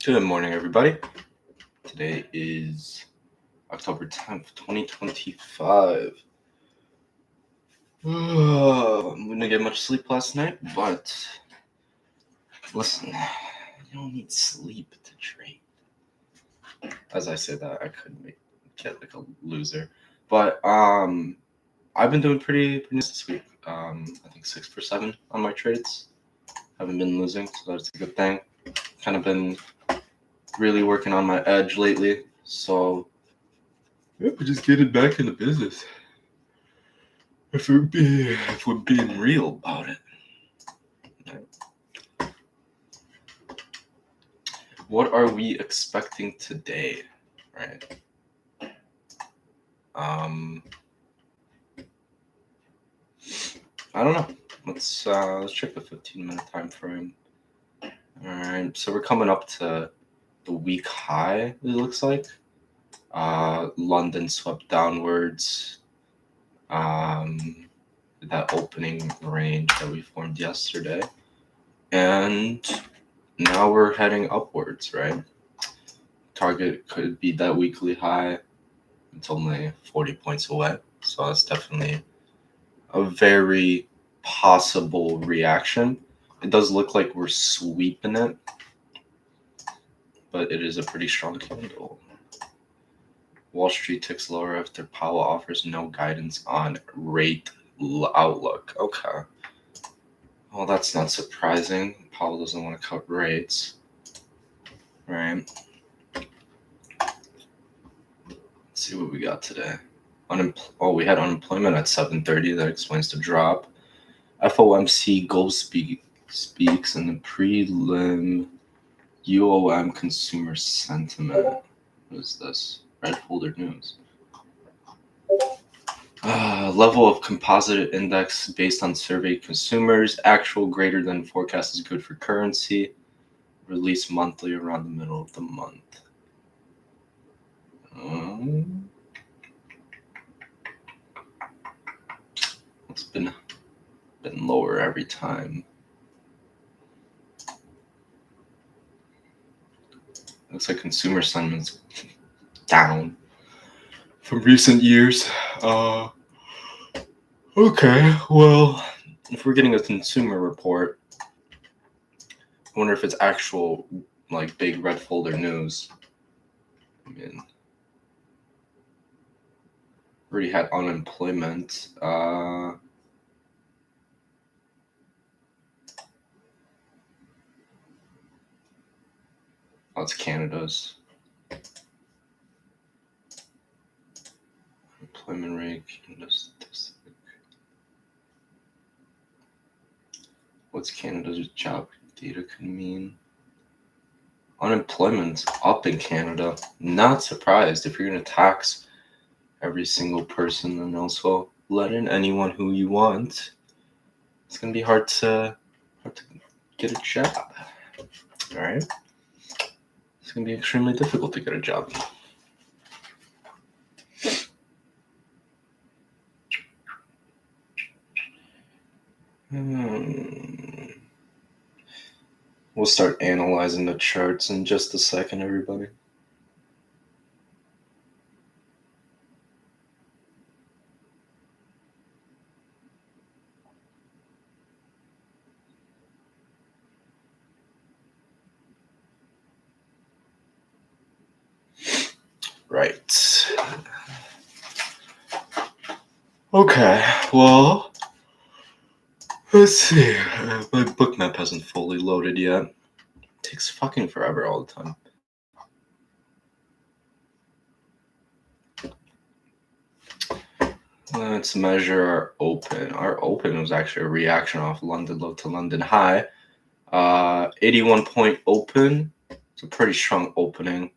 Good morning, everybody. Today is October 10th, 2025. I didn't get much sleep last night, but listen, you don't need sleep to trade. As I say that, I could get like a loser. But I've been doing pretty nice this week. I think 6 for 7 on my trades. Haven't been losing, so that's a good thing. Kind of been really working on my edge lately, so we're just getting back into business. If we're being real about it. What are we expecting today? Right. I don't know. Let's check the 15-minute time frame. All right. So we're coming up to the week high. It looks like. London swept downwards. That opening range that we formed yesterday, and now we're heading upwards, right? Target could be that weekly high. It's only 40 points away, so that's definitely a very possible reaction. It does look like we're sweeping it, but it is a pretty strong candle. Wall Street ticks lower after Powell offers no guidance on rate outlook. Okay. Well, that's not surprising. Powell doesn't want to cut rates, right? Let's see what we got today. We had unemployment at 7:30. That explains the drop. FOMC gold speaks in the prelim. UOM consumer sentiment. What is this? Red folder news. Level of composite index based on surveyed consumers. Actual greater than forecast is good for currency. Released monthly around the middle of the month. It's been lower every time. Looks like consumer sentiment's down from recent years. Okay, well, if we're getting a consumer report, I wonder if it's actual, like, big red folder news. I mean, already had unemployment. Oh, it's Canada's. Unemployment rate, Canada statistic. What's Canada's job data could mean? Unemployment's up in Canada. Not surprised. If you're going to tax every single person and also let in anyone who you want, it's going to be hard to get a job. All right? It's going to be extremely difficult to get a job. We'll start analyzing the charts in just a second, everybody. Right. Okay, well, let's see. My bookmap hasn't fully loaded yet. It takes fucking forever all the time. Let's measure our open. Our open was actually a reaction off London low to London high. 81 point open. It's a pretty strong opening.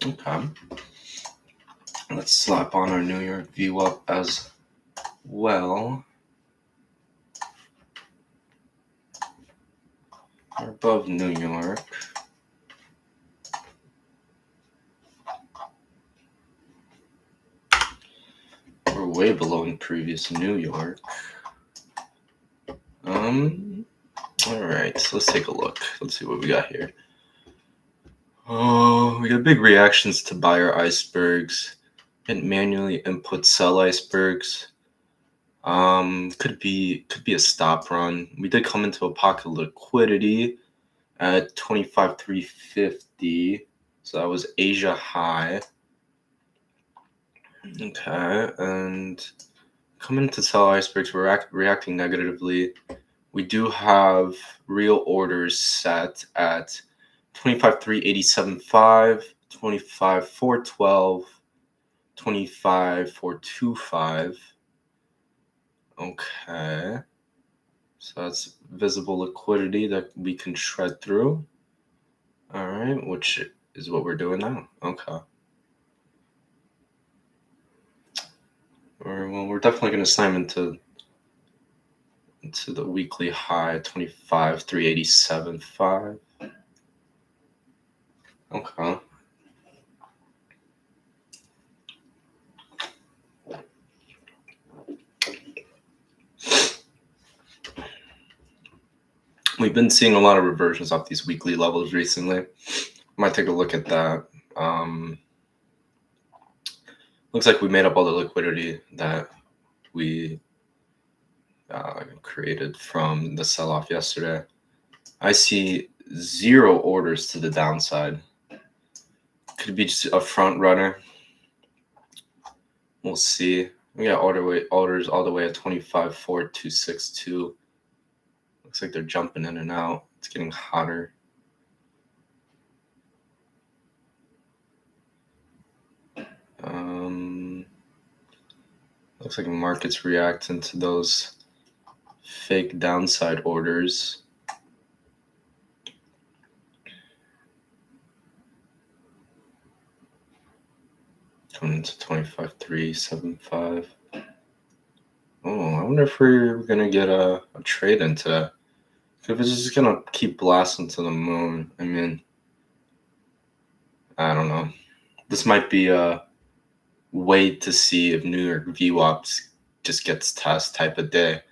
Okay. Let's slap on our New York view up as well. We're above New York. We're way below in previous New York. All right, so let's take a look. Let's see what we got here. Oh, we got big reactions to buyer icebergs. And manually input sell icebergs. Could be a stop run. We did come into a pocket of liquidity at 25,350. So that was Asia high. Okay, and coming to sell icebergs, we're reacting negatively. We do have real orders set at 25,387.5, 25,412, 25,425. Okay. So that's visible liquidity that we can shred through. All right, which is what we're doing now. Okay. Well, we're definitely going to slam into the weekly high, 25,387.5. Okay. We've been seeing a lot of reversions off these weekly levels recently. Might take a look at that. Looks like we made up all the liquidity that we created from the sell-off yesterday. I see 0 orders to the downside. Could be just a front runner. We'll see. We got orders all the way at 25,462. Looks like they're jumping in and out. It's getting hotter. Looks like the market's reacting to those fake downside orders. Coming into 25,375. Oh, I wonder if we're gonna get a trade into that. If it's just gonna keep blasting to the moon, I mean, I don't know. This might be a wait to see if New York VWAP just gets test type of day,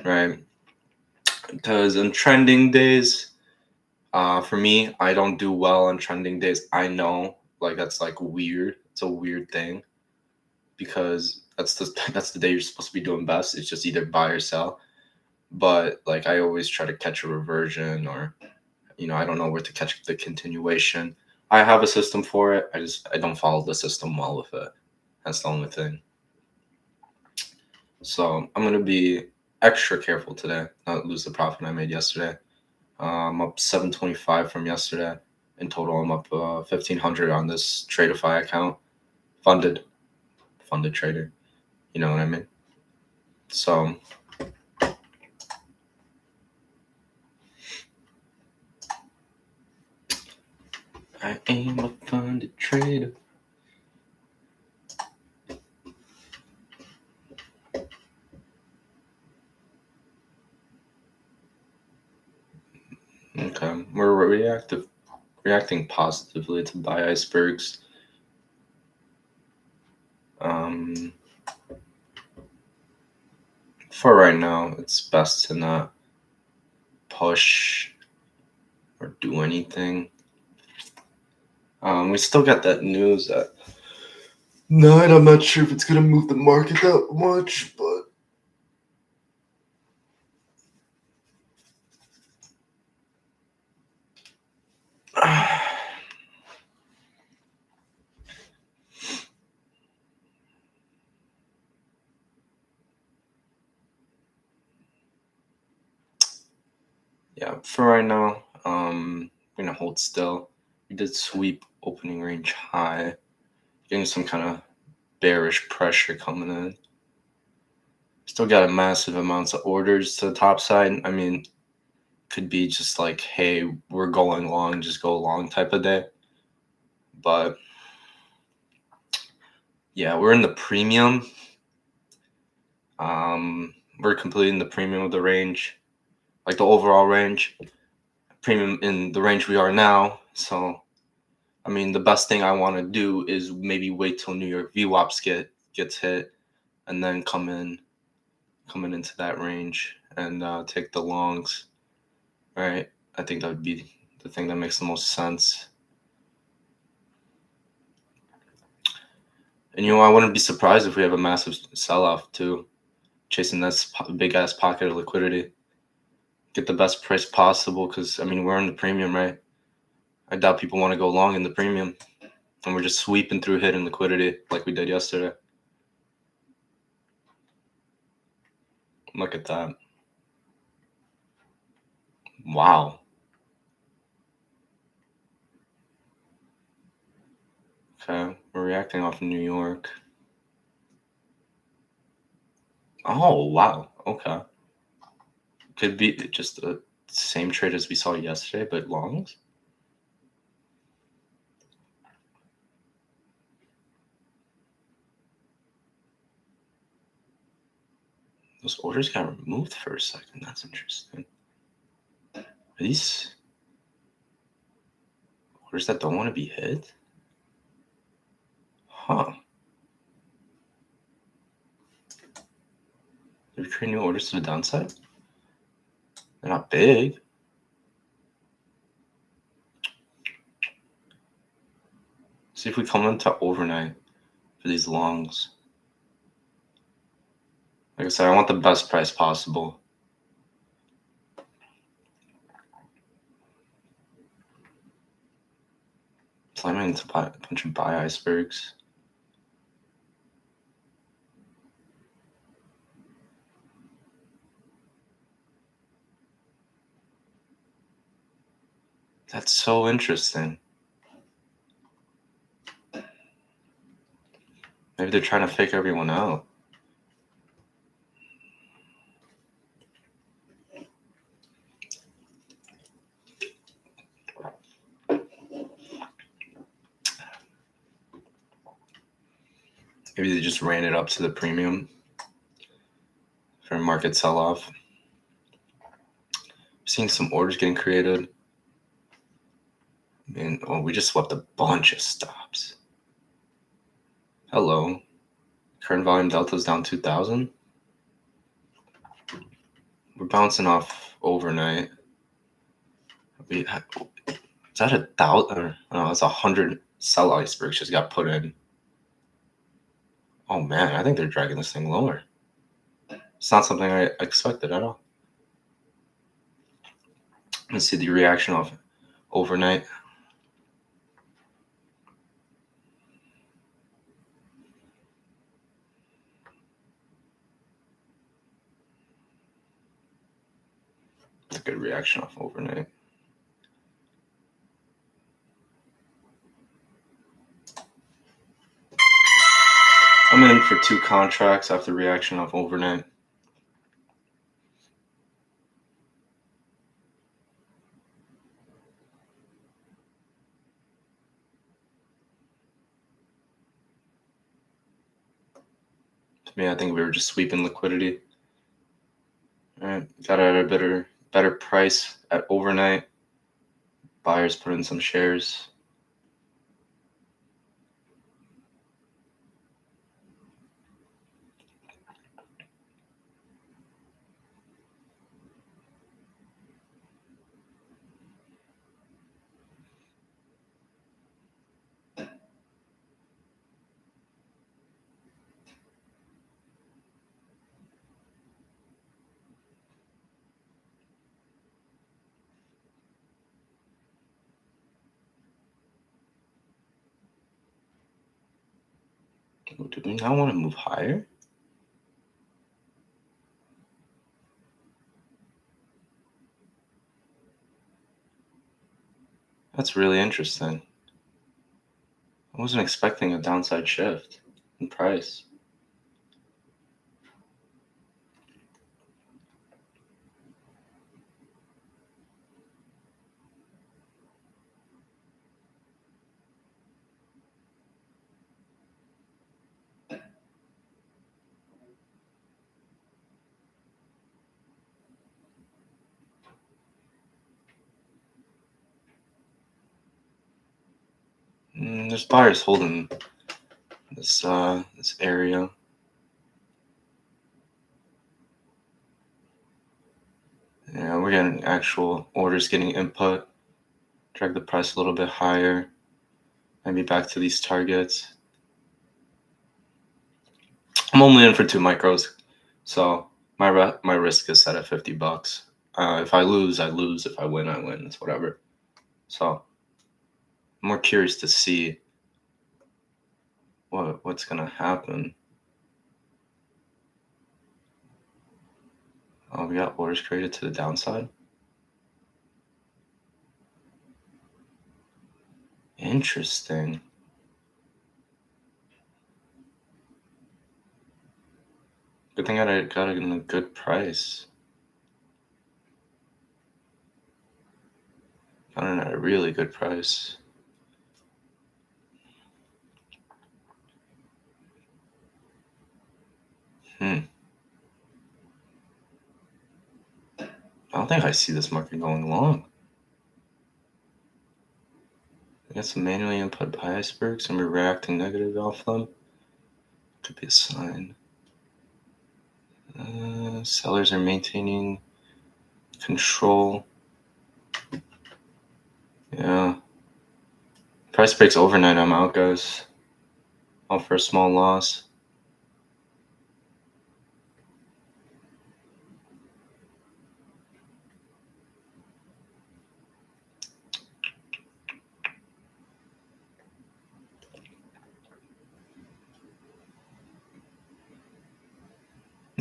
right? Because in trending days, for me, I don't do well on trending days. I know, like that's like weird. It's a weird thing because that's the day you're supposed to be doing best. It's just either buy or sell. But like I always try to catch a reversion, or I don't know where to catch the continuation. I have a system for it. I don't follow the system well with it. That's the only thing. So I'm gonna be extra careful today, not lose the profit I made yesterday. I'm up 725 from yesterday. In total, I'm up 1,500 on this Tradify account. Funded trader. You know what I mean? So I am a funded trader. Okay, we're reacting positively to buy icebergs. For right now, it's best to not push or do anything. We still got that news at night. I'm not sure if it's gonna move the market that much, but yeah, for right now, we're gonna hold still. We did sweep opening range high, getting some kind of bearish pressure coming in. Still got a massive amounts of orders to the top side. I mean, could be just like, hey, we're going long, just go long type of day. But yeah, we're in the premium. We're completing the premium of the range, like the overall range, premium in the range we are now. So, I mean, the best thing I want to do is maybe wait till New York VWAPs gets hit, and then come into that range and take the longs, right? I think that would be the thing that makes the most sense. And I wouldn't be surprised if we have a massive sell-off too, chasing this big-ass pocket of liquidity. Get the best price possible because, we're in the premium, right? I doubt people want to go long in the premium. And we're just sweeping through hidden liquidity like we did yesterday. Look at that. Wow. Okay, we're reacting off of New York. Oh, wow. Okay. Could be just the same trade as we saw yesterday, but longs? Those orders got removed for a second. That's interesting. Are these orders that don't want to be hit? Huh. Did we create new orders to the downside? They're not big. See if we come into overnight for these longs. Like I said, I want the best price possible. Slamming into a bunch of buy icebergs. That's so interesting. Maybe they're trying to fake everyone out. Maybe they just ran it up to the premium for a market sell-off. Seeing some orders getting created. We just swept a bunch of stops. Hello. Current volume delta is down 2,000. We're bouncing off overnight. Is that 1,000? No, that's 100 sell icebergs just got put in. Oh man, I think they're dragging this thing lower. It's not something I expected at all. Let's see the reaction of overnight. It's a good reaction off overnight. I'm in for 2 contracts after reaction off overnight. To me, I think we were just sweeping liquidity. All right, got at a better price at overnight. Buyers put in some shares. Do we now want to move higher? That's really interesting. I wasn't expecting a downside shift in price. There's buyers holding this area. we're getting actual orders getting input. Drag the price a little bit higher. Maybe back to these targets. I'm only in for 2 micros, so my risk is set at $50. If I lose, I lose. If I win, I win. It's whatever. So I'm more curious to see what's gonna happen. Oh, we got orders created to the downside. Interesting. Good thing I got it in a good price. Got it at a really good price. I don't think I see this market going long. I got some manually input by icebergs and we're reacting negative off them. Could be a sign. Sellers are maintaining control. Yeah. Price breaks overnight, I'm out, guys. All for a small loss.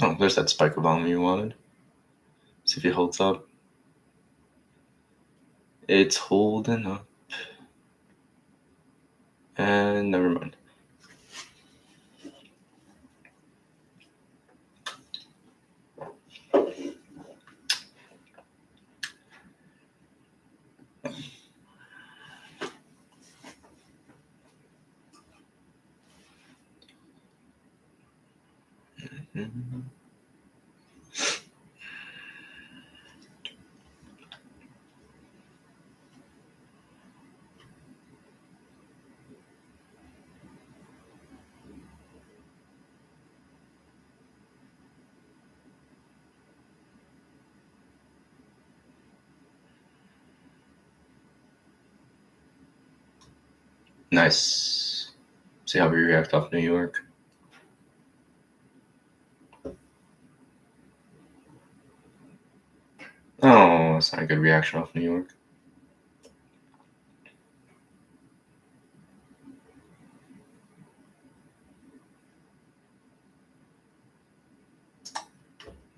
Oh, there's that spike of volume you wanted. See if it holds up. It's holding up. And never mind. Nice. See how we react off New York. Oh, that's not a good reaction off New York.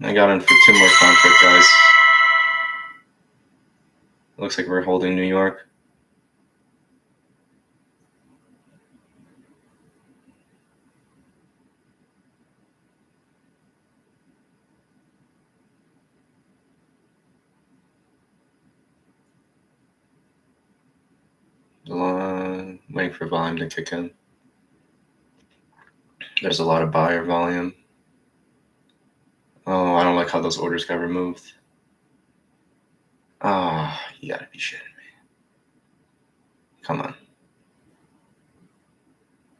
I got in for 2 more contract, guys. Looks like we're holding New York. Waiting for volume to kick in. There's a lot of buyer volume. Oh, I don't like how those orders got removed. Ah, you gotta be shitting me. Come on.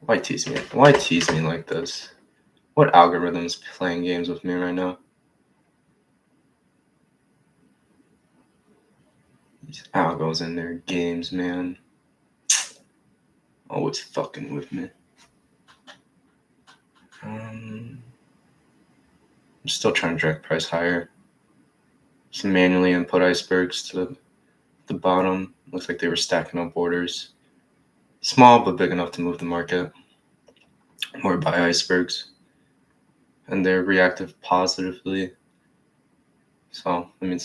Why tease me? Why tease me like this? What algorithm's playing games with me right now? These algos in their games, man. Always fucking with me. I'm still trying to drag price higher. Some manually input icebergs to the bottom. Looks like they were stacking up orders. Small but big enough to move the market. More buy icebergs. And they're reactive positively. So I mean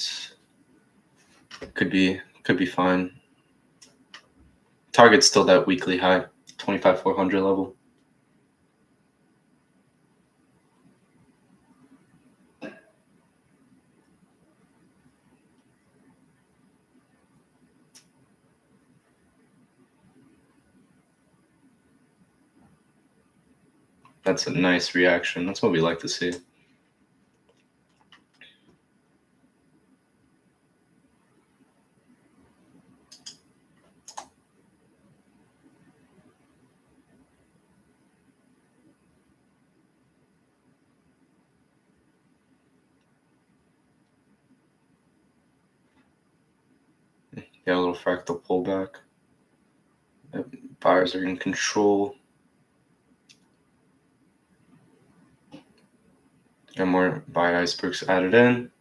it could be fine. Target's still that weekly high, 25,400 level. That's a nice reaction. That's what we like to see. Yeah, a little fractal pullback. Buyers are in control. And more buy icebergs added in.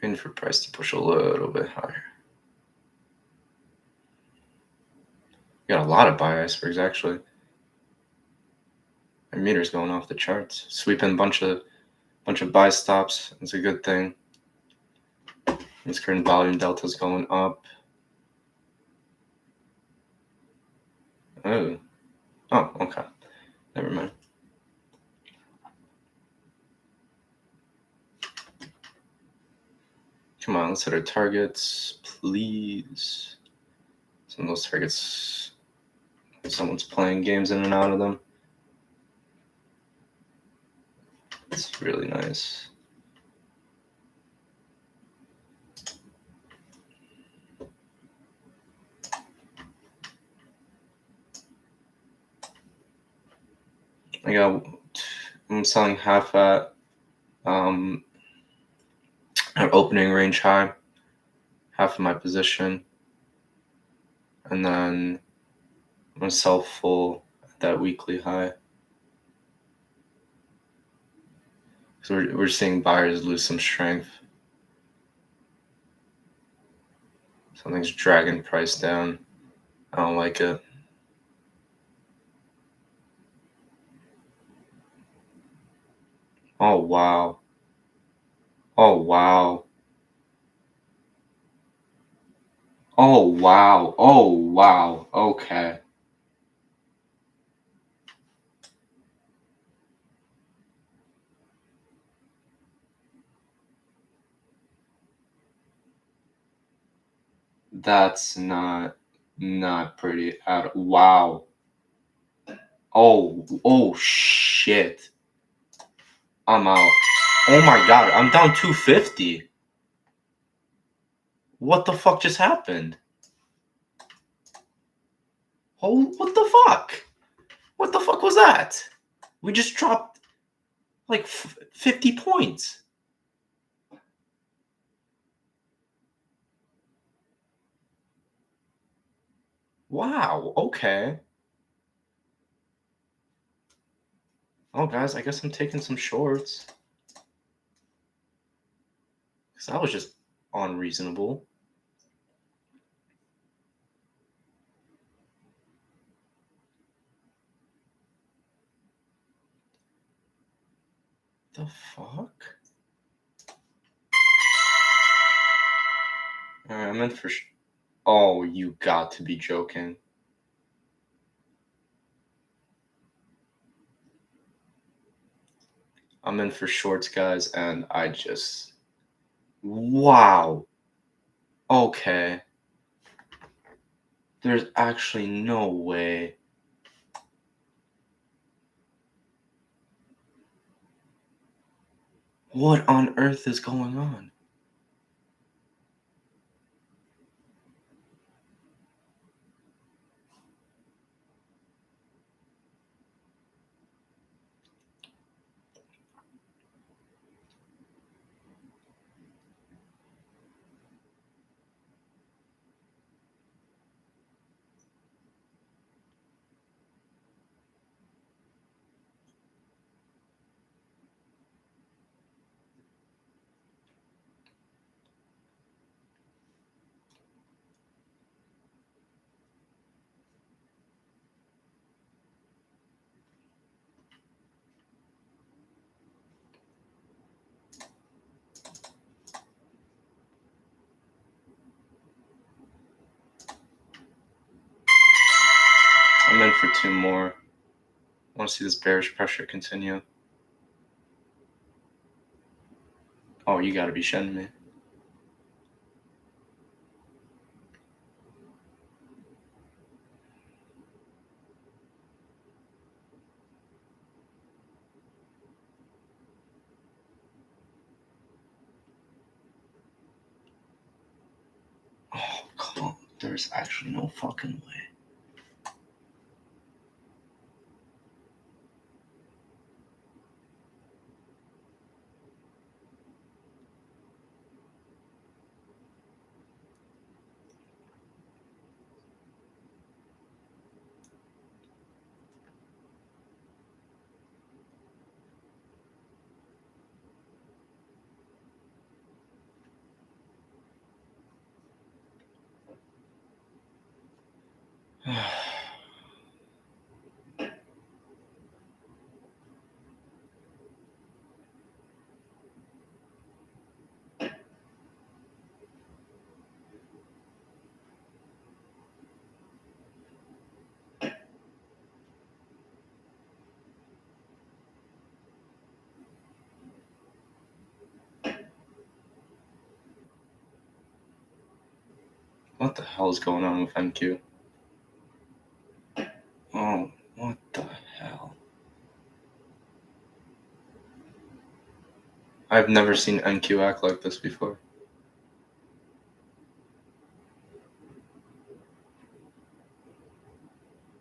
Waiting for price to push a little bit higher. Got a lot of buy icebergs actually. My meter's going off the charts. Sweeping a bunch of buy stops. It's a good thing. This current volume delta's going up. Oh, okay. Never mind. Come on, let's hit our targets, please. Some of those targets, someone's playing games in and out of them. It's really nice. I'm selling half at an opening range high, half of my position, and then I'm gonna sell full at that weekly high. So we're seeing buyers lose some strength. Something's dragging price down. I don't like it. Oh wow. Oh wow. Oh wow. Oh wow. Okay. That's not pretty at wow. Oh shit. I'm out. Oh my god, I'm down 250. What the fuck just happened? Oh, what the fuck? What the fuck was that? We just dropped like 50 points. Wow, okay. Oh, guys, I guess I'm taking some shorts. Because that was just unreasonable. The fuck? Alright, I'm in for oh, you got to be joking. I'm in for shorts, guys, and I just... Wow. Okay. There's actually no way. What on earth is going on? I'm in for two more. I want to see this bearish pressure continue. Oh, you gotta be shitting me. Oh, come on. There's actually no fucking way. What the hell is going on with NQ? Oh, what the hell? I've never seen NQ act like this before.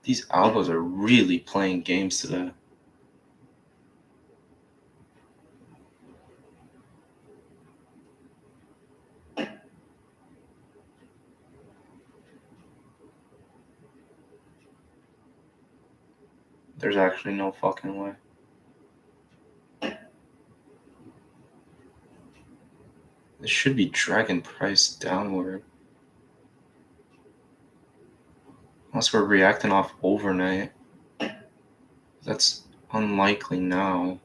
These algos are really playing games today. There's actually no fucking way. This should be dragging price downward. Unless we're reacting off overnight. That's unlikely now.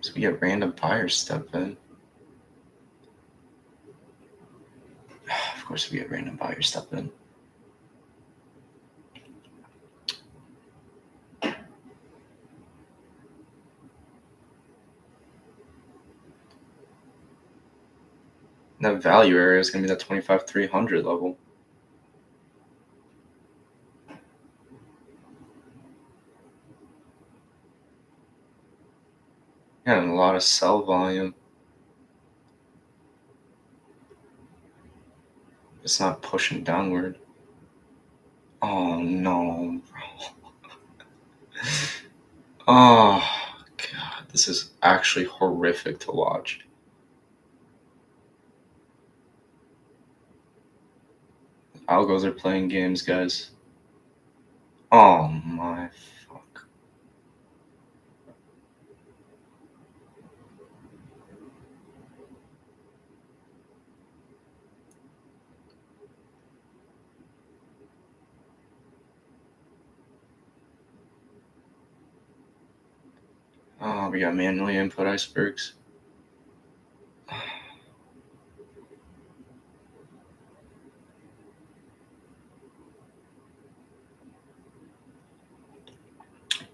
So we get random buyers step in. Of course we get random buyers step in. That value area is going to be that 25,300 level. Yeah, and a lot of sell volume. It's not pushing downward. Oh no, bro. Oh god, this is actually horrific to watch. Algos are playing games, guys. Oh my fuck. Oh, we got manually input icebergs.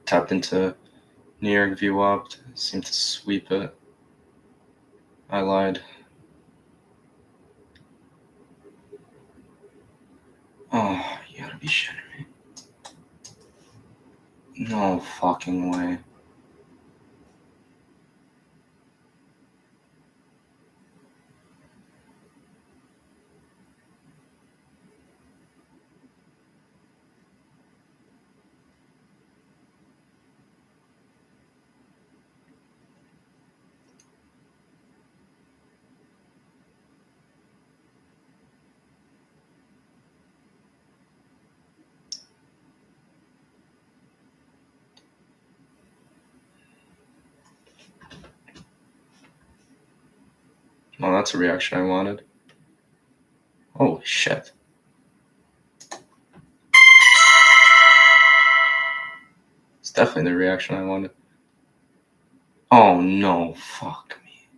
Tapped into New York VWAP. Seemed to sweep it. I lied. Oh, you gotta be shitting me. No fucking way. Oh, that's a reaction I wanted. Holy shit. It's definitely the reaction I wanted. Oh no, fuck me.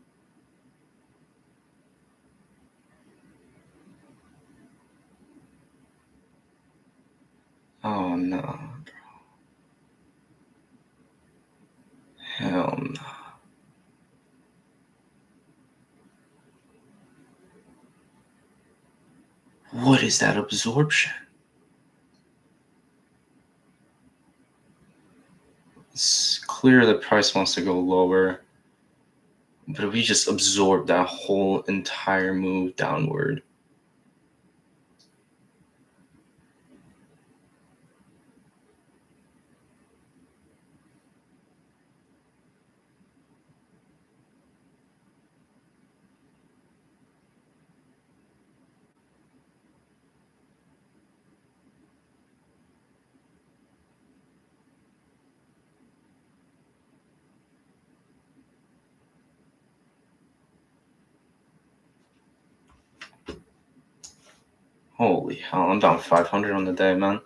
Oh no, bro. Hell no. What is that absorption? It's clear the price wants to go lower, but if we just absorb that whole entire move downward. Holy hell, I'm down 500 on the day, man.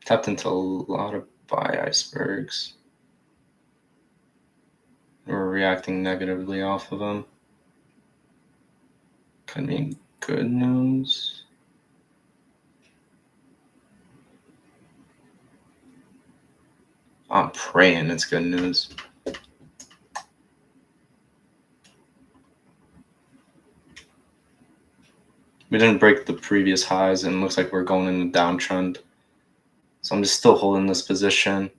Tapped into a lot of buy icebergs. We're reacting negatively off of them. Could good news. I'm praying it's good news. We didn't break the previous highs, and it looks like we're going in a downtrend. So I'm just still holding this position.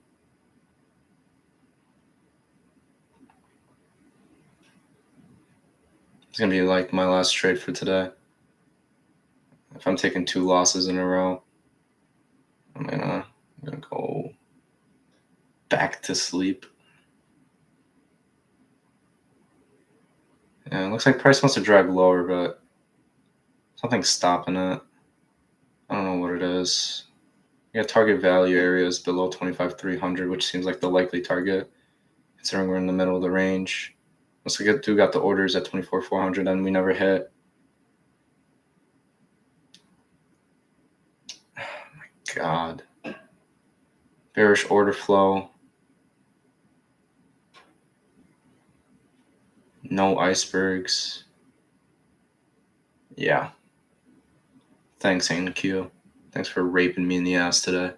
It's going to be like my last trade for today. If I'm taking 2 losses in a row, I'm gonna go back to sleep. Yeah, it looks like price wants to drag lower, but something's stopping it. I don't know what it is. We got target value areas below 25,300, which seems like the likely target, considering we're in the middle of the range. Once we got the orders at 24,400, and we never hit. Oh my God. Bearish order flow. No icebergs. Yeah. Thanks, AnQ. Thanks for raping me in the ass today.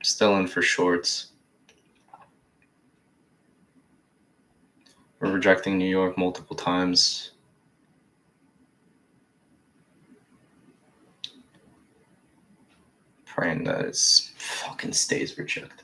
Still in for shorts. We're rejecting New York multiple times. Praying that it fucking stays rejected.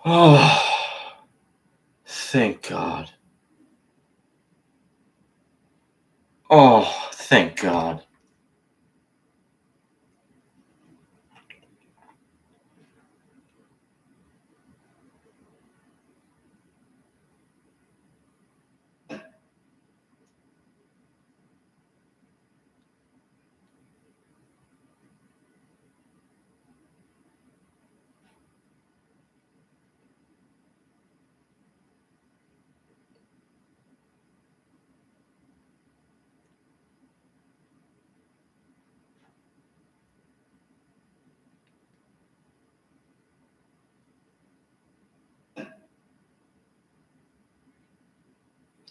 Oh, thank God. Oh, thank God.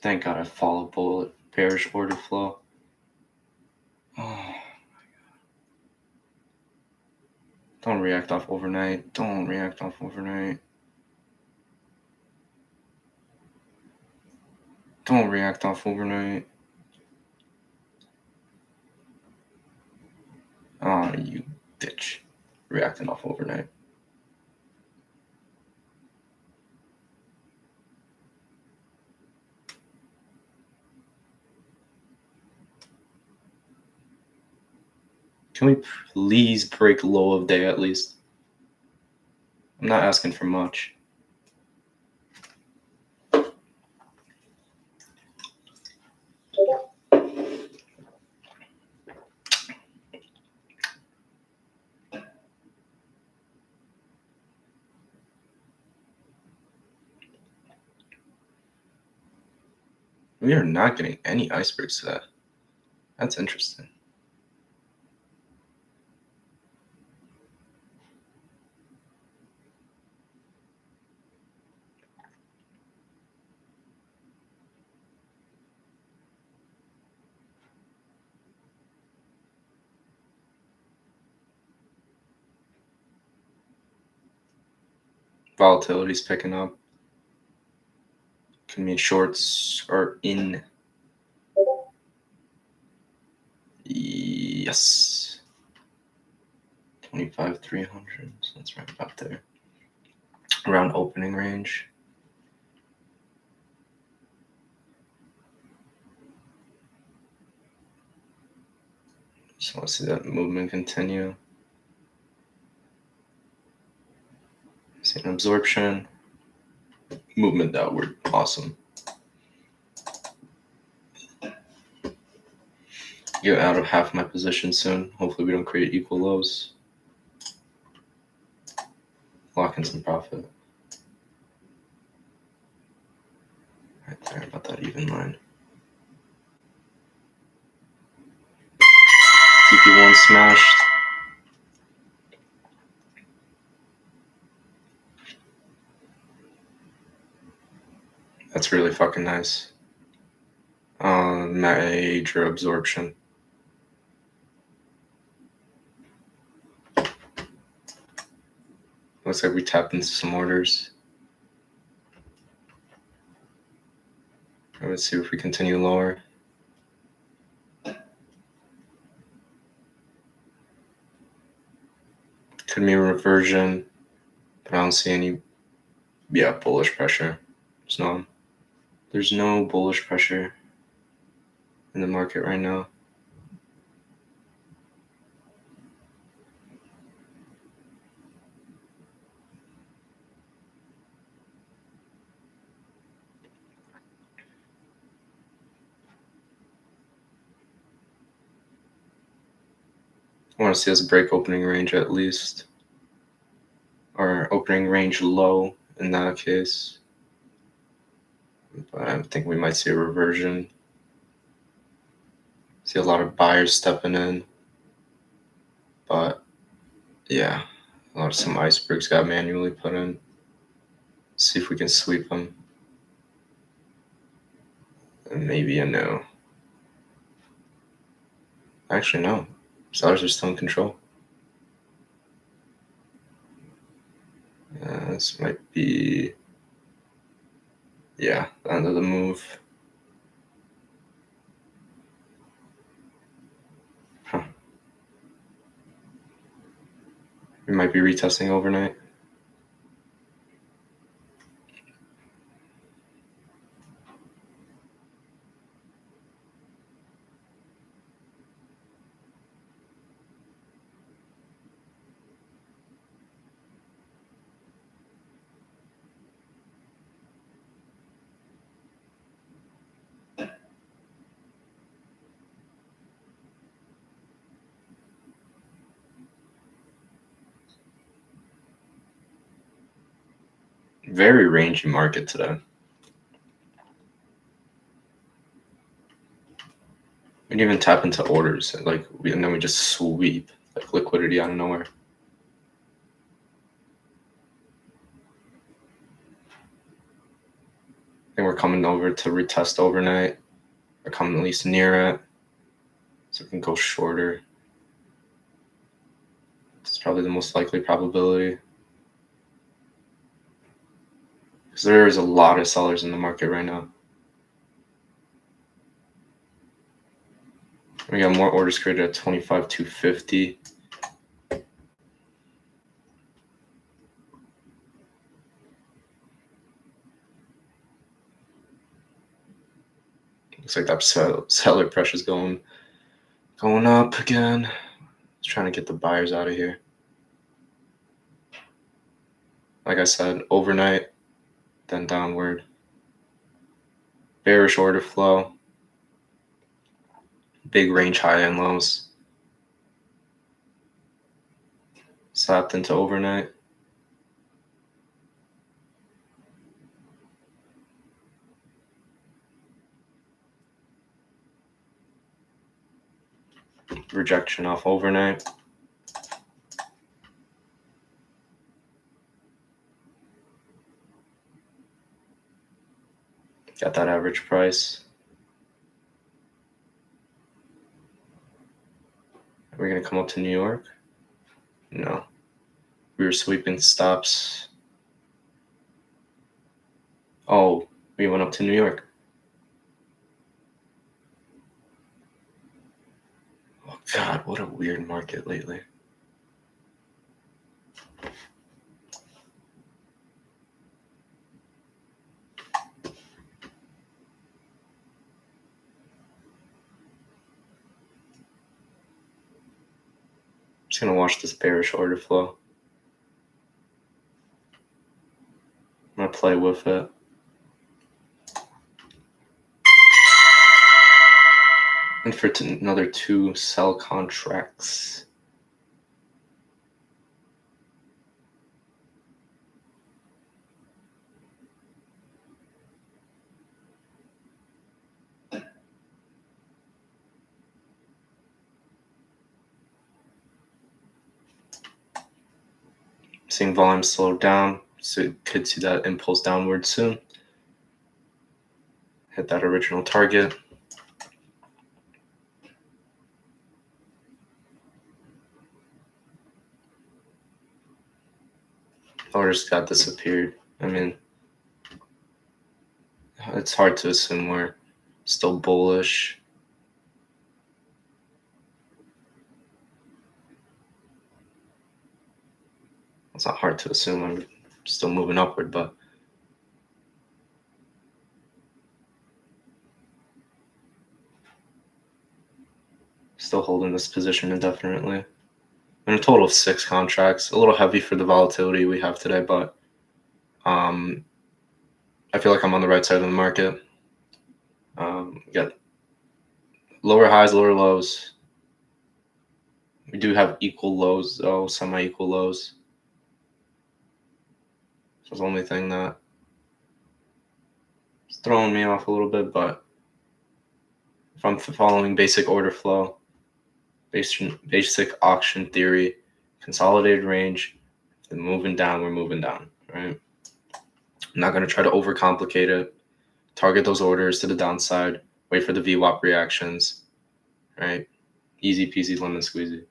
Thank God I follow bullet. Bearish order flow. Oh. Don't react off overnight. Don't react off overnight. Don't react off overnight. Oh, you bitch. Reacting off overnight. Can we please break low of day at least? I'm not asking for much. We are not getting any icebergs today. That's interesting. Volatility's picking up. Can mean shorts are in. Yes. 25,300. So that's right about there. Around opening range. Just want to see that movement continue. See an absorption. Movement outward. Awesome. Get out of half my position soon. Hopefully we don't create equal lows. Lock in some profit. Right there, about that even line. TP1 smashed. That's really fucking nice. Major absorption. Looks like we tapped into some orders. Let's see if we continue lower. Could be a reversion, but I don't see any, bullish pressure. There's no bullish pressure in the market right now. I want to see us break opening range at least, or opening range low in that case. But I think we might see a reversion. See a lot of buyers stepping in, but yeah, some icebergs got manually put in. See if we can sweep them. And maybe a no. Actually, no. Sellers are still in control. This might be, the end of the move. Huh. We might be retesting overnight. Very rangy market today. We didn't even tap into orders, and then we just sweep liquidity out of nowhere. I think we're coming over to retest overnight, or coming at least near it, so we can go shorter. It's probably the most likely probability, because there is a lot of sellers in the market right now. We got more orders created at 25,250. Looks like that seller pressure's going up again. Just trying to get the buyers out of here. Like I said, overnight, then downward. Bearish order flow. Big range high and lows. Slapped into overnight. rejection off overnight. Got that average price. Are we going to come up to New York? No. We were sweeping stops. Oh, we went up to New York. Oh, God, what a weird market lately. Just going to watch this bearish order flow. I'm going to play with it. And for another 2 sell contracts. Seeing volume slow down, so you could see that impulse downward soon. Hit that original target. Orders got disappeared. I mean, it's hard to assume we're still bullish. It's not hard to assume I'm still moving upward, but still holding this position indefinitely. And a total of 6 contracts. A little heavy for the volatility we have today, but I feel like I'm on the right side of the market. Got lower highs, lower lows. We do have equal lows, though, semi-equal lows. That's the only thing that is throwing me off a little bit, but if I'm following basic order flow, basic auction theory, consolidated range, then moving down, we're moving down, right? I'm not going to try to overcomplicate it. Target those orders to the downside, wait for the VWAP reactions, right? Easy peasy lemon squeezy.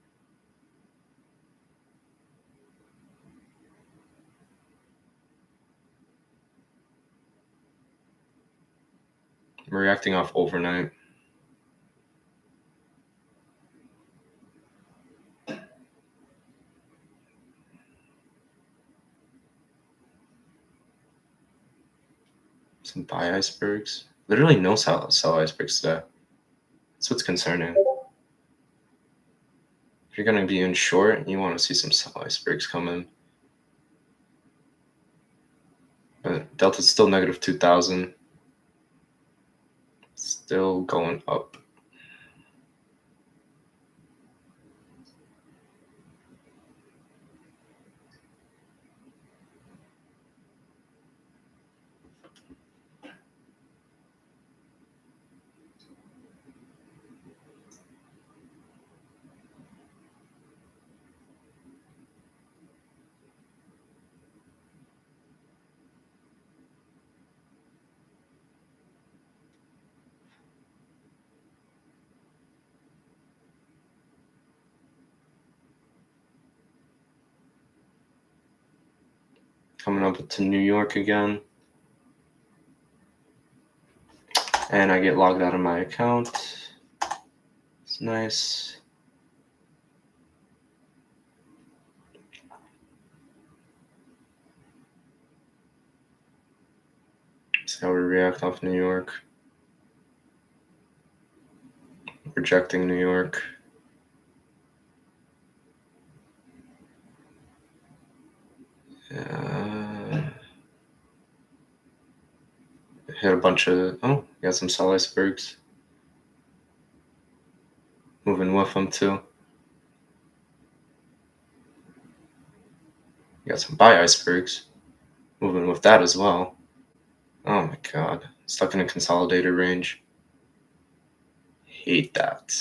I'm reacting off overnight. Some buy icebergs. Literally no sell icebergs today. That's what's concerning. If you're going to be in short, you want to see some sell icebergs come in. But Delta's still negative 2,000. Still going up. Coming up to New York again. And I get logged out of my account. It's nice. See how we react off New York. Rejecting New York. Hit a bunch of, got some sell icebergs. Moving with them too. Got some buy icebergs. Moving with that as well. Oh my god. Stuck in a consolidated range. Hate that.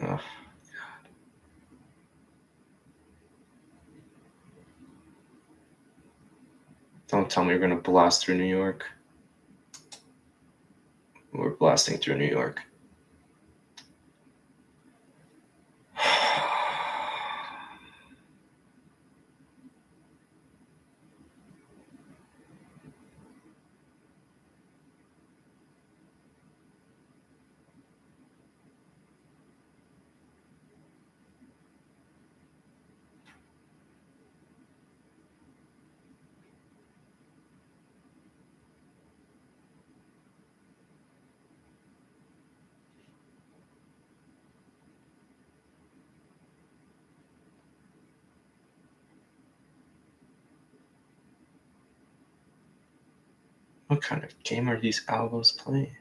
Oh. Don't tell me you're gonna blast through New York. We're blasting through New York. What kind of game are these algos playing?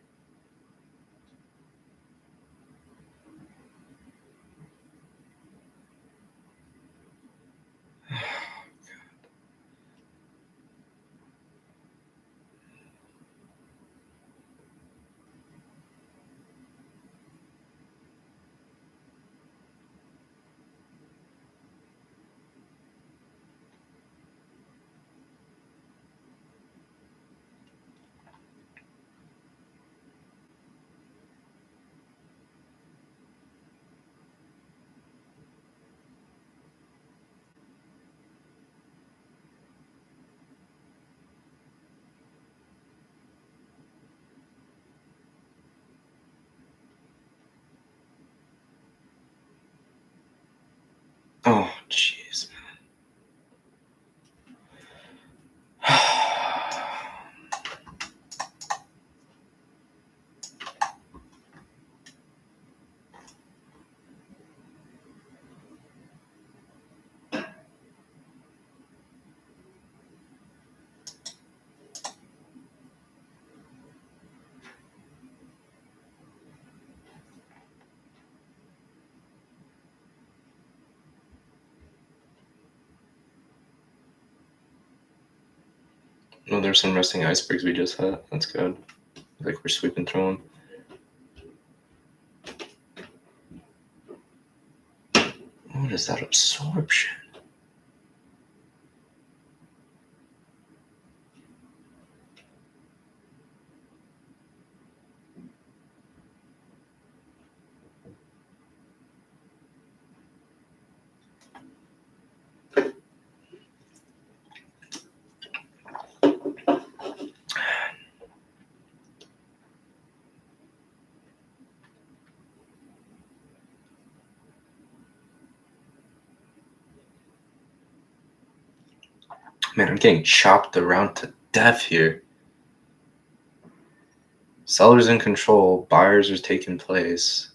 Oh, jeez, man. No, there's some resting icebergs we just had. That's good. Like we're sweeping through them. What is that absorption? Man, I'm getting chopped around to death here. Sellers in control, buyers are taking place.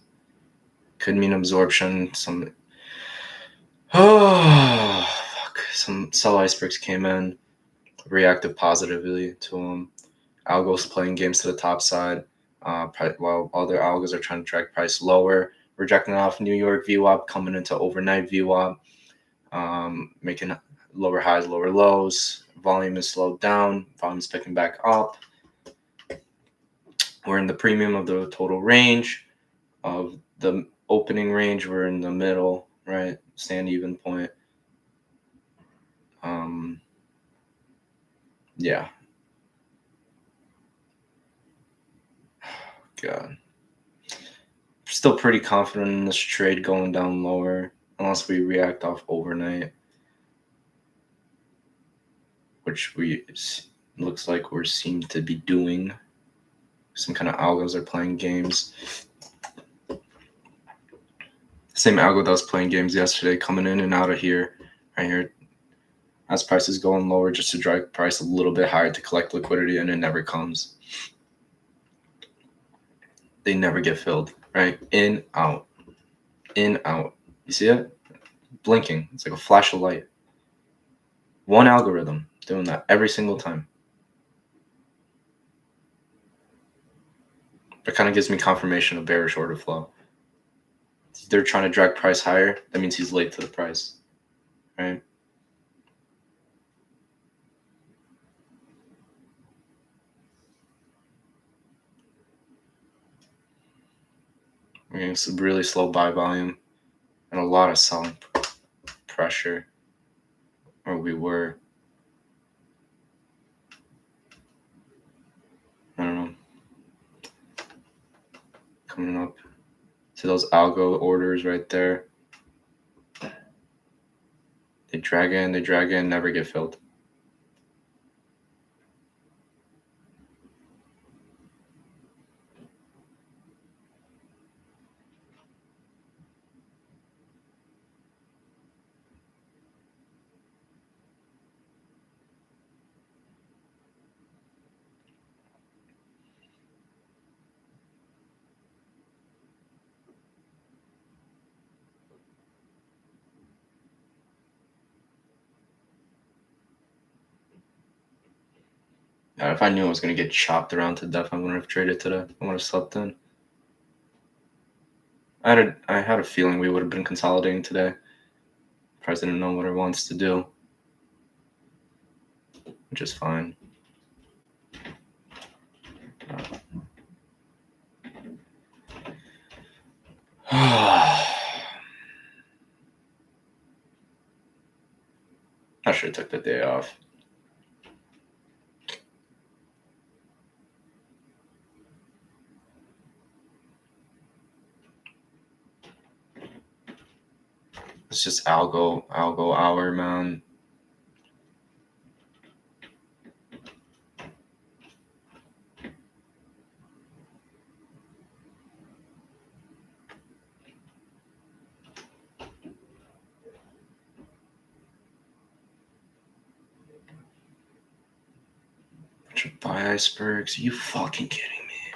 Could mean absorption. Some fuck. Some sell icebergs came in, reacted positively to them. Algos playing games to the top side, while other algos are trying to drag price lower, rejecting off New York VWAP, coming into overnight VWAP, making lower highs, lower lows. Volume is slowed down. Volume is picking back up. We're in the premium of the total range. Of the opening range, we're in the middle, right? Stand even point. Yeah. God. Still pretty confident in this trade going down lower, unless we react off overnight, which looks like we seem to be doing. Some kind of algos are playing games. Same algo that was playing games yesterday, coming in and out of here, right here, as prices going lower, just to drive price a little bit higher to collect liquidity, and it never comes. They never get filled, right? In, out. In, out. You see it? Blinking. It's like a flash of light. One algorithm doing that every single time. That kind of gives me confirmation of bearish order flow. They're trying to drag price higher. That means he's late to the price, right? We're getting some really slow buy volume and a lot of selling pressure, or we were. I don't know. Coming up to those algo orders right there. They drag in, never get filled. If I knew I was going to get chopped around to death, I wouldn't have traded today. I would have slept in. I had a feeling we would have been consolidating today. Price didn't know what it wants to do, which is fine. I should have took the day off. It's just algo hour, man. Buy icebergs? Are you fucking kidding me?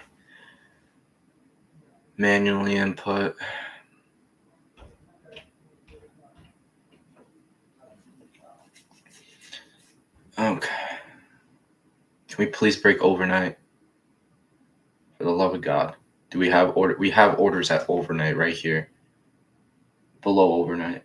Manually input. Okay. Can we please break overnight? For the love of God. Do we have order? We have orders at overnight right here. Below overnight.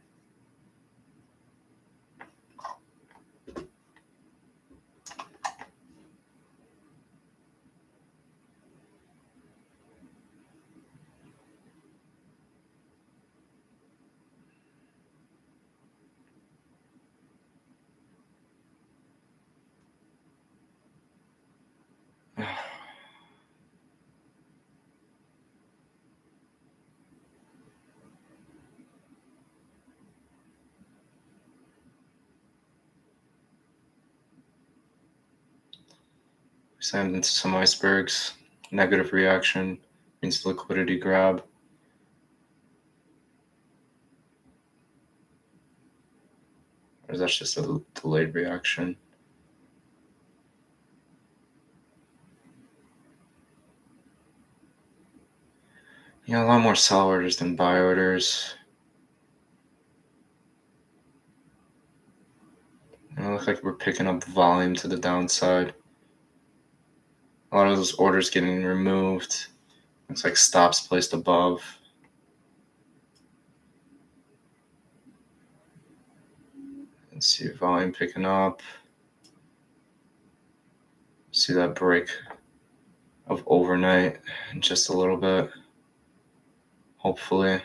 Slammed into some icebergs. Negative reaction means liquidity grab. Or is that just a delayed reaction? Yeah, a lot more sell orders than buy orders. It looks like we're picking up volume to the downside. A lot of those orders getting removed. Looks like stops placed above. Let's see volume picking up. See that break of overnight in just a little bit. Hopefully.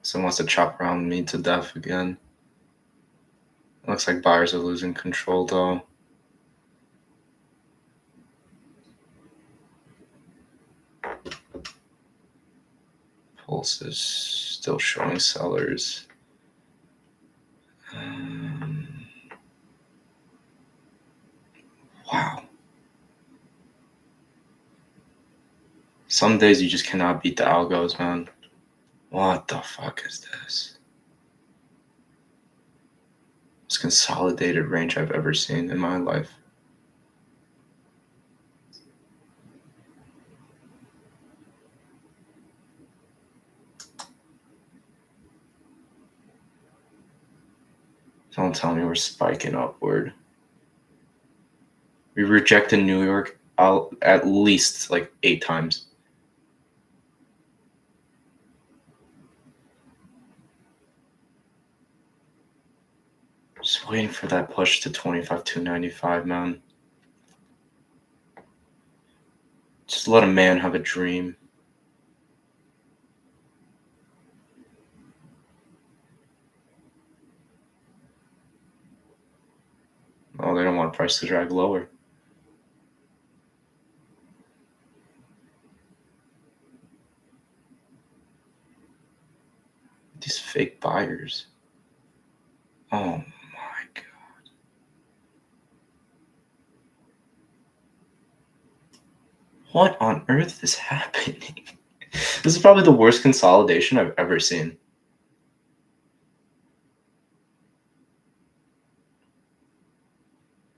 Someone wants to chop around me to death again. It looks like buyers are losing control though. Pulse is still showing sellers. Wow. Some days you just cannot beat the algos, man. What the fuck is this? Most consolidated range I've ever seen in my life. Don't tell me we're spiking upward. We rejected New York out at least like 8 times. Just waiting for that push to 25,295, man. Just let a man have a dream. Oh, they don't want price to drag lower. These fake buyers. Oh my god. What on earth is happening? This is probably the worst consolidation I've ever seen.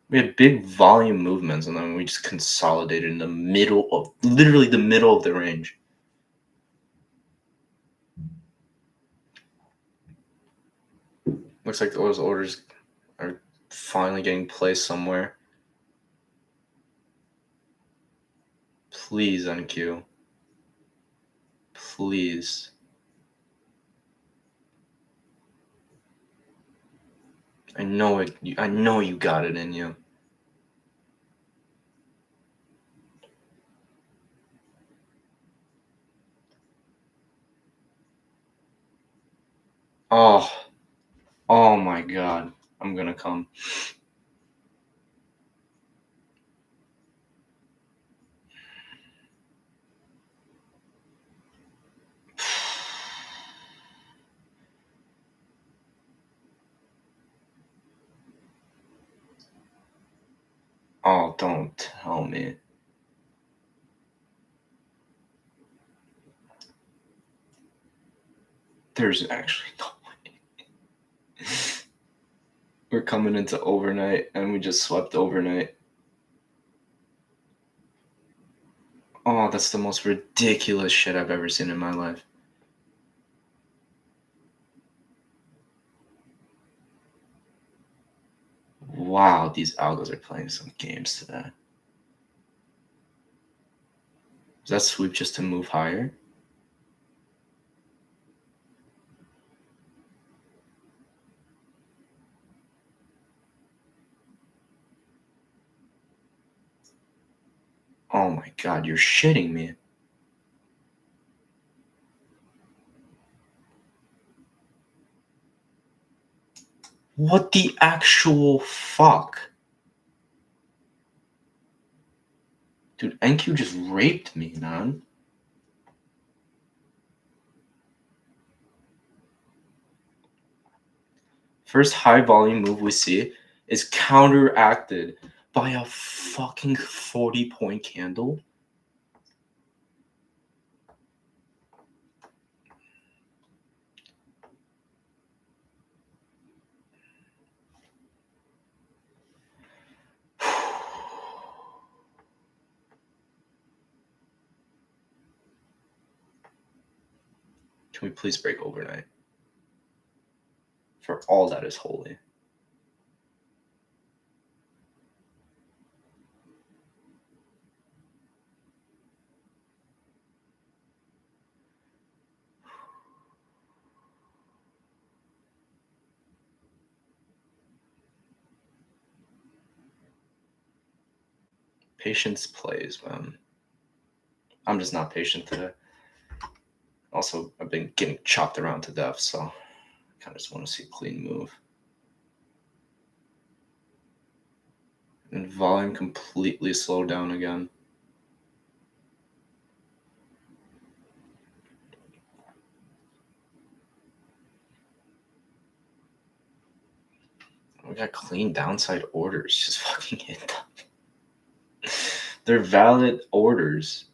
We had big volume movements and then we just consolidated in the middle of, literally the middle of the range. Looks like those orders are finally getting placed somewhere. Please, NQ. Please. I know it. I know you got it in you. Oh. Oh my god. I'm gonna come. Oh, don't tell me. There's actually no way. We're coming into overnight and we just swept overnight. Oh, that's the most ridiculous shit I've ever seen in my life. Wow, these algos are playing some games today. Is that sweep just to move higher? Oh my god, you're shitting me. What the actual fuck? Dude, NQ just raped me, man. First high volume move we see is counteracted by a fucking 40-point candle. Can we please break overnight? For all that is holy. Patience plays, man. I'm just not patient today. Also, I've been getting chopped around to death, so I kind of just want to see a clean move. And volume completely slowed down again. We got clean downside orders. Just fucking hit them. They're valid orders.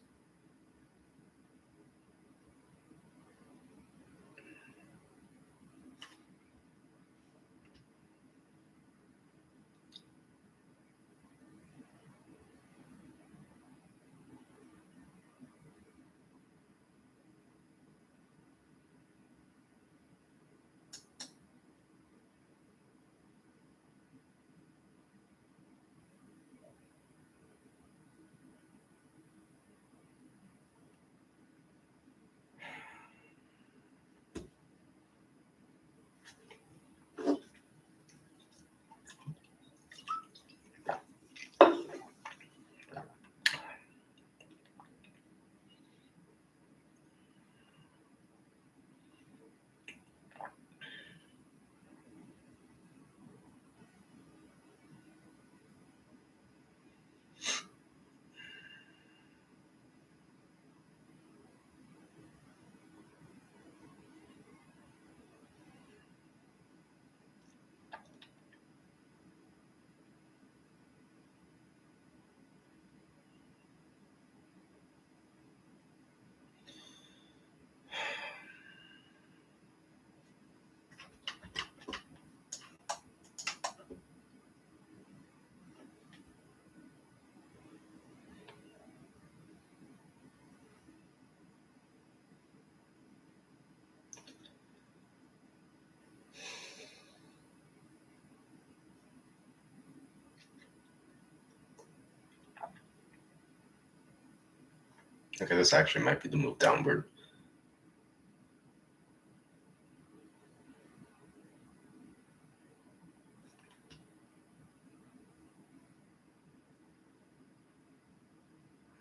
Okay, this actually might be the move downward.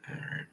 All right.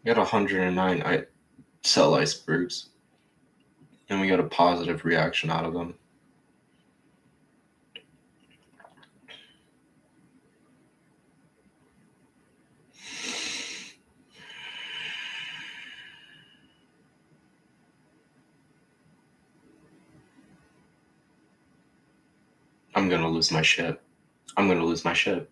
We got 109 sell icebergs, and we got a positive reaction out of them. I'm gonna lose my shit. I'm gonna lose my shit.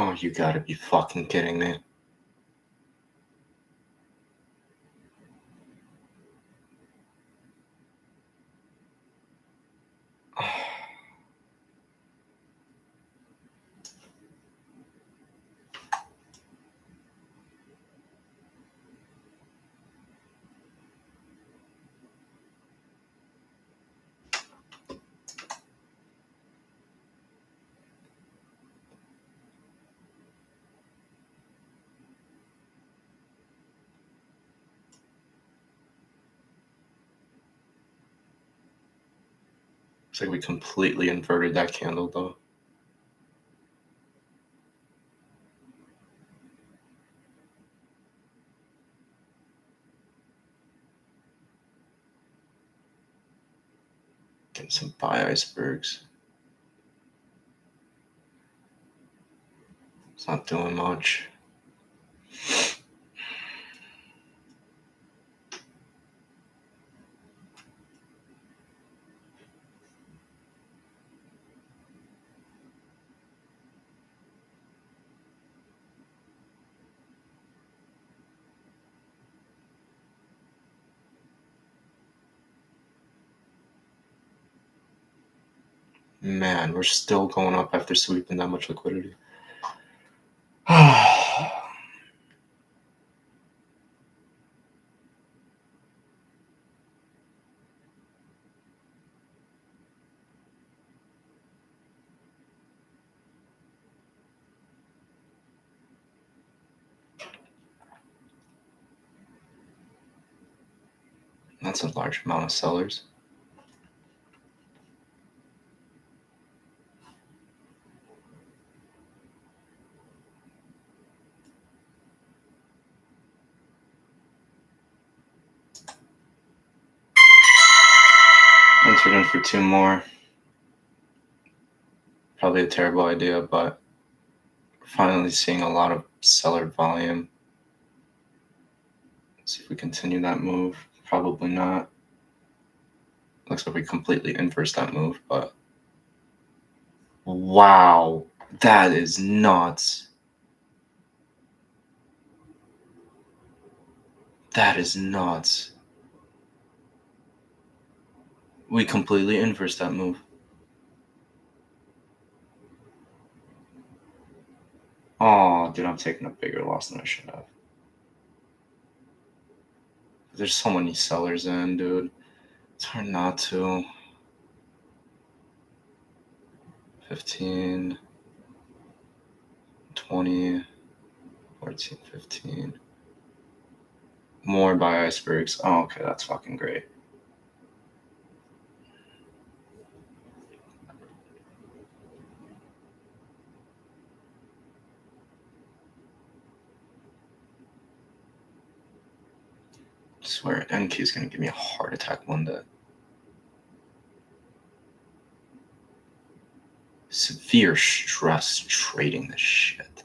Oh, you gotta be fucking kidding me. Looks like we completely inverted that candle though. Getting some buy icebergs. It's not doing much. Man, we're still going up after sweeping that much liquidity. That's a large amount of sellers. Entered in for 2 more. Probably a terrible idea, but we're finally seeing a lot of seller volume. Let's see if we continue that move. Probably not. Looks like we completely inverse that move, but wow, that is nuts. That is nuts. We completely inverse that move. Oh, dude, I'm taking a bigger loss than I should have. There's so many sellers in, dude. It's hard not to. 15, 20, 14, 15. More buy icebergs. Oh, okay, that's fucking great. I swear, NK is gonna give me a heart attack one day. Severe stress trading this shit.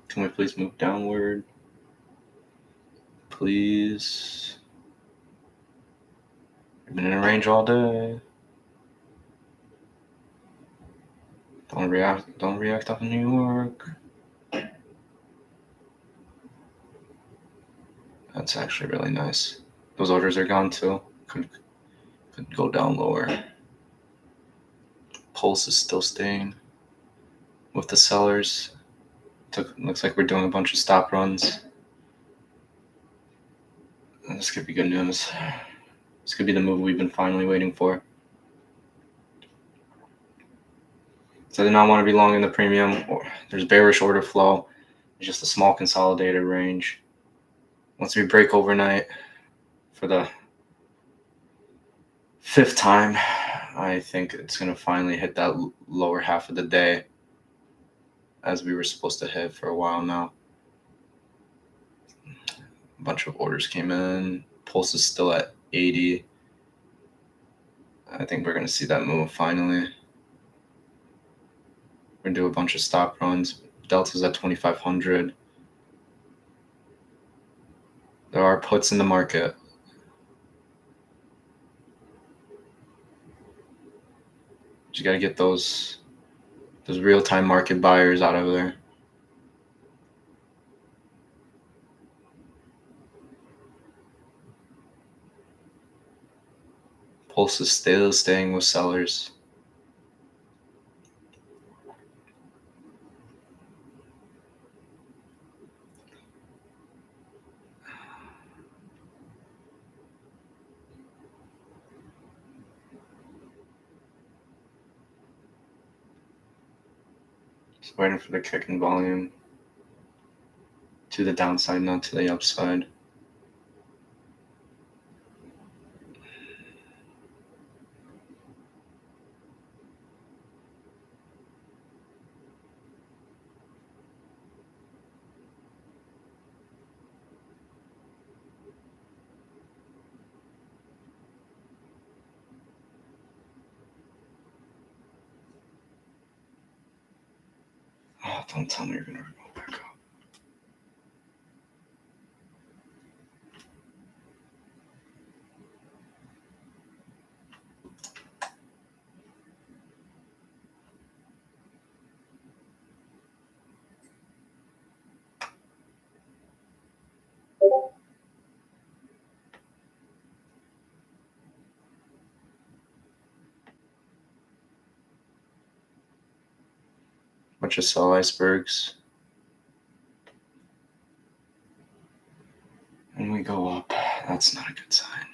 Can we please move downward? Please. I've been in a range all day. Don't react off of New York. That's actually really nice. Those orders are gone too. Could go down lower. Pulse is still staying with the sellers. Looks like we're doing a bunch of stop runs. This could be good news. This could be the move we've been finally waiting for. So I do not want to be long in the premium. There's bearish order flow. It's just a small consolidated range. Once we break overnight for the 5th time, I think it's going to finally hit that lower half of the day, as we were supposed to hit for a while now. A bunch of orders came in. Pulse is still at 80. I think we're going to see that move finally. We're going to do a bunch of stop runs. Delta's at 2,500. There are puts in the market. You got to get those real-time market buyers out of there. Pulse is still staying with sellers. Just waiting for the kick in volume to the downside, not to the upside. Oh, don't tell me you're going to go back up. Bunch of sell icebergs. And we go up. That's not a good sign.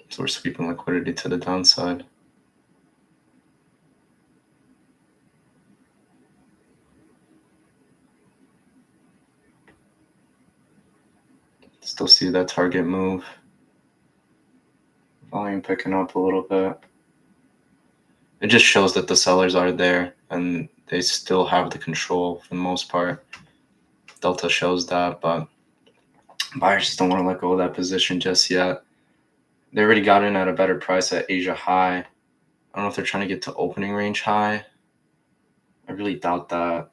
So we're sweeping liquidity to the downside. Still see that target move. Volume picking up a little bit. It just shows that the sellers are there and they still have the control for the most part. Delta shows that, but buyers just don't want to let go of that position just yet. They already got in at a better price at Asia high. I don't know if they're trying to get to opening range high. I really doubt that.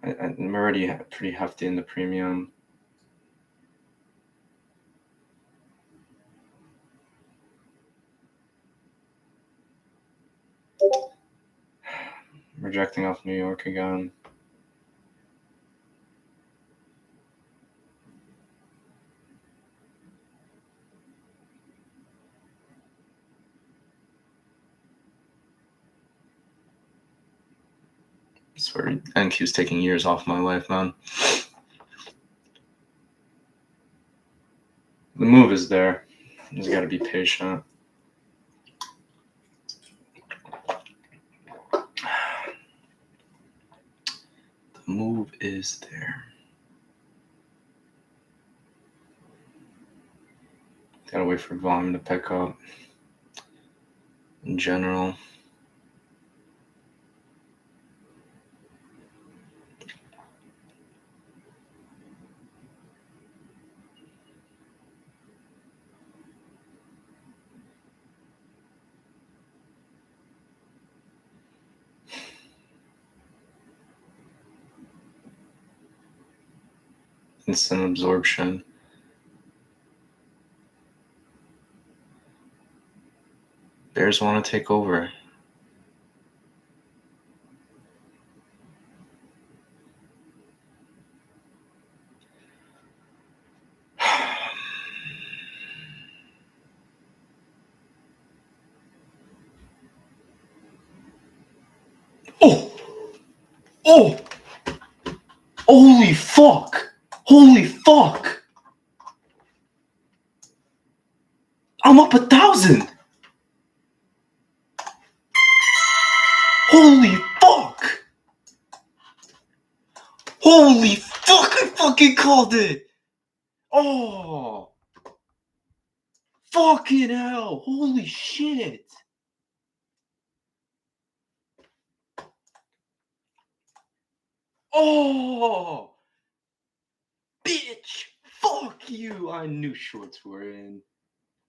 I'm already pretty hefty in the premium. Rejecting off New York again. I swear NQ's taking years off my life, man. The move is there. You just got to be patient. The move is there. Gotta wait for volume to pick up. In general. Instant absorption. Bears want to take over. Oh! Holy fuck! Holy fuck! I'm up 1,000! Holy fuck! Holy fuck! I fucking called it! Oh! Fucking hell! Holy shit! Oh! Bitch! Fuck you! I knew shorts were in.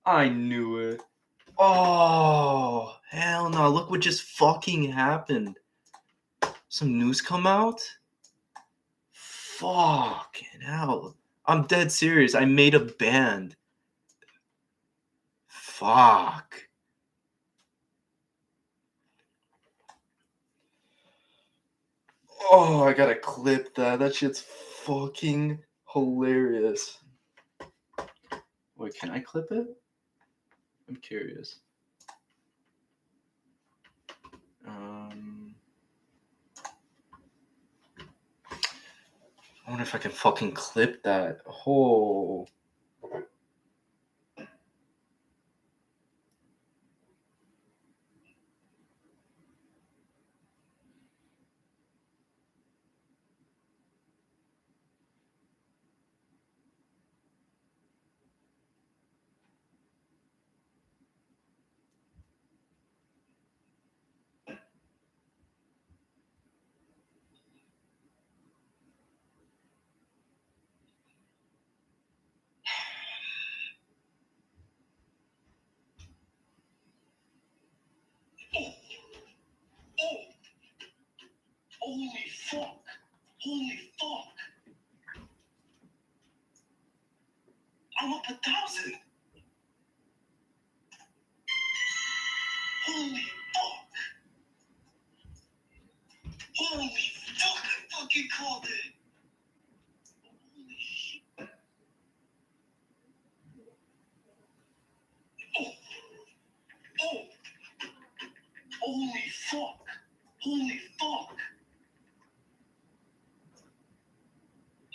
I knew it. Oh, hell no. Look what just fucking happened. Some news come out? Fucking hell. I'm dead serious. I made a band. Fuck. Oh, I gotta clip that. That shit's fucking hilarious. Wait, can I clip it? I'm curious. I wonder if I can fucking clip that. Oh. Holy fuck. Holy fuck. I'm up 1,000. Holy fuck. Holy fuck. I fucking called it. Holy shit. Oh. Holy fuck. Holy fuck.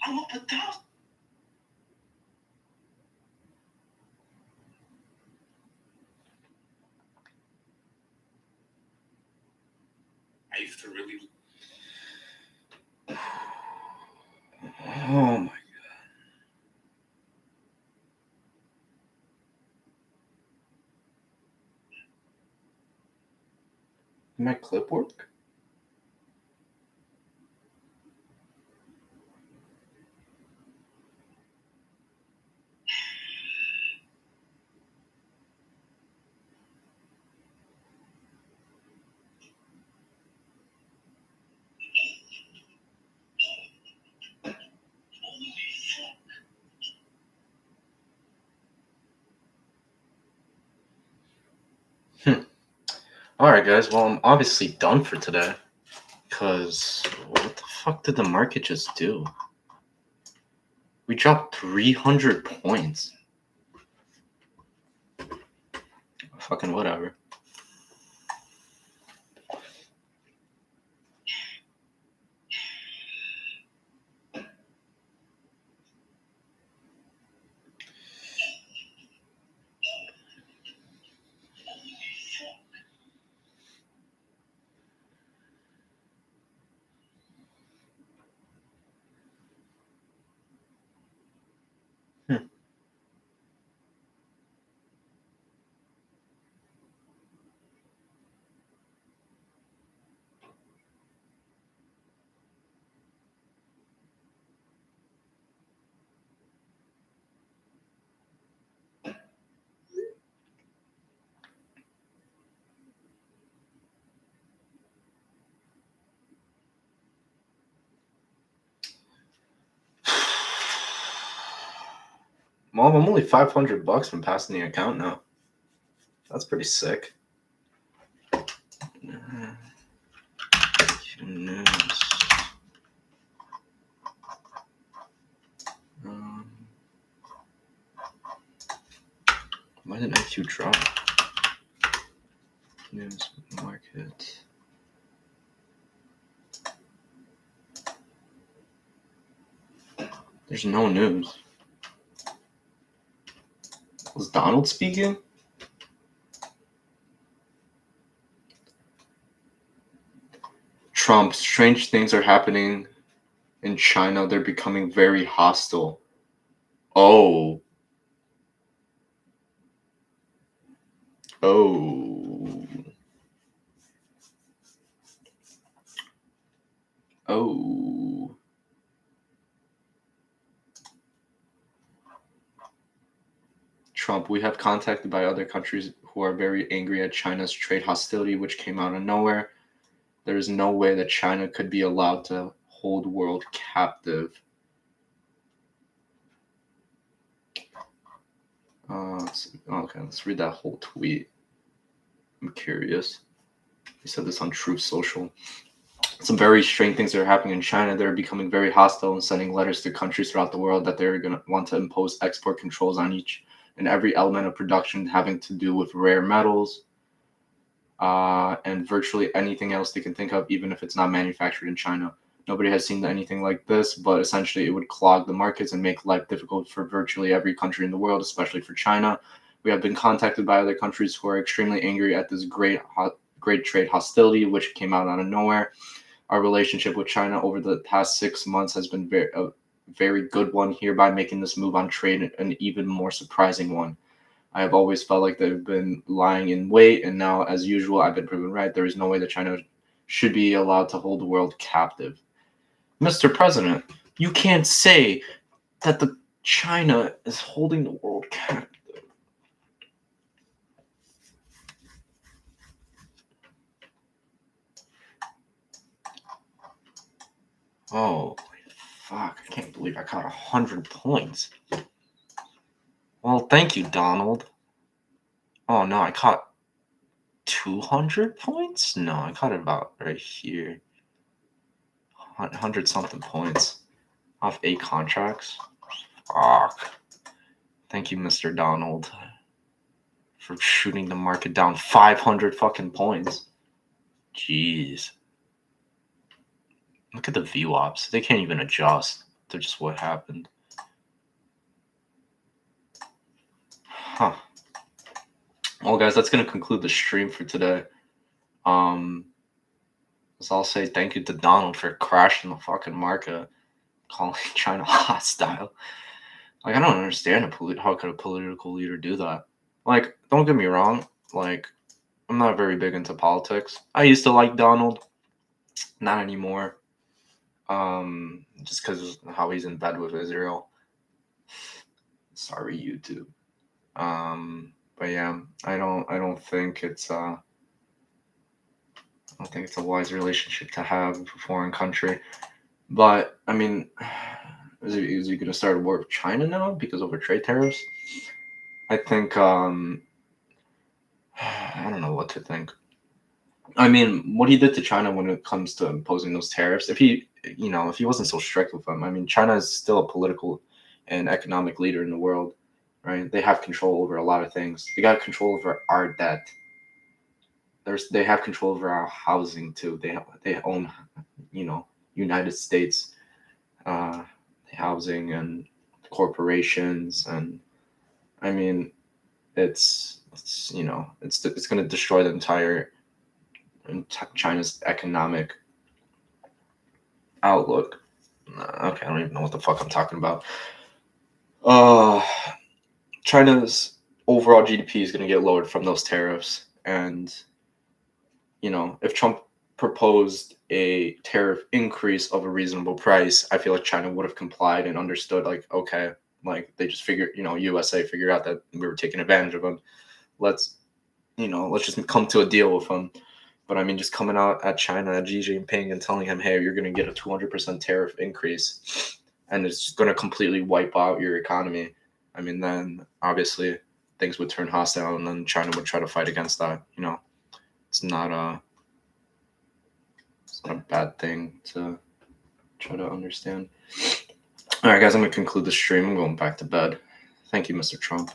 I'm up 1,000. I used to really. Oh my god. Did my clip work? Alright, guys. Well, I'm obviously done for today. Because what the fuck did the market just do? We dropped 300 points. Fucking whatever. Mom, I'm only $500 from passing the account now. That's pretty sick. News. Why did IQ drop? News market. There's no news. Was Donald speaking? Trump, strange things are happening in China. They're becoming very hostile. Oh. Oh. Trump, we have contacted by other countries who are very angry at China's trade hostility, which came out of nowhere. There is no way that China could be allowed to hold the world captive. Let's read that whole tweet. I'm curious. He said this on Truth Social. Some very strange things are happening in China. They're becoming very hostile and sending letters to countries throughout the world that they're going to want to impose export controls on each and every element of production having to do with rare metals and virtually anything else they can think of, even if it's not manufactured in China. Nobody has seen anything like this, but essentially it would clog the markets and make life difficult for virtually every country in the world, especially for China. We have been contacted by other countries who are extremely angry at this great trade hostility, which came out of nowhere. Our relationship with China over the past 6 months has been a very good one, hereby making this move on trade an even more surprising one. I have always felt like they've been lying in wait, and now, as usual, I've been proven right. There is no way that China should be allowed to hold the world captive. Mr. President, you can't say that the China is holding the world captive. Oh, fuck. I can't believe I caught 100 points. Well, thank you, Donald. Oh, no, I caught 200 points? No, I caught it about right here. 100 something points off 8 contracts. Fuck. Thank you, Mr. Donald, for shooting the market down 500 fucking points. Jeez. Look at the VWAPs. They can't even adjust to just what happened. Huh. Well, guys, that's going to conclude the stream for today. So I'll say thank you to Donald for crashing the fucking market, calling China hostile. Like, I don't understand how could a political leader do that? Like, don't get me wrong. Like, I'm not very big into politics. I used to like Donald. Not anymore. Just because of how he's in bed with Israel. Sorry, YouTube. But yeah, I don't think it's a wise relationship to have with a foreign country. But I mean, is he going to start a war with China now because over trade tariffs? I think I don't know what to think. I mean, what he did to China when it comes to imposing those tariffs, if he wasn't so strict with them, I mean, China is still a political and economic leader in the world, right? They have control over a lot of things. They got control over our debt. They have control over our housing too. They own, United States housing and corporations, and I mean, it's going to destroy the entire China's economic outlook. Okay, I don't even know what the fuck I'm talking about. China's overall GDP is going to get lowered from those tariffs, and if Trump proposed a tariff increase of a reasonable price, I feel like China would have complied and understood, like, okay, like they just figured, USA figured out that we were taking advantage of them. Let's just come to a deal with them. But I mean, just coming out at China, at Xi Jinping, and telling him, hey, you're going to get a 200% tariff increase, and it's going to completely wipe out your economy. I mean, then obviously things would turn hostile, and then China would try to fight against that. It's not a bad thing to try to understand. All right, guys, I'm going to conclude the stream. I'm going back to bed. Thank you, Mr. Trump.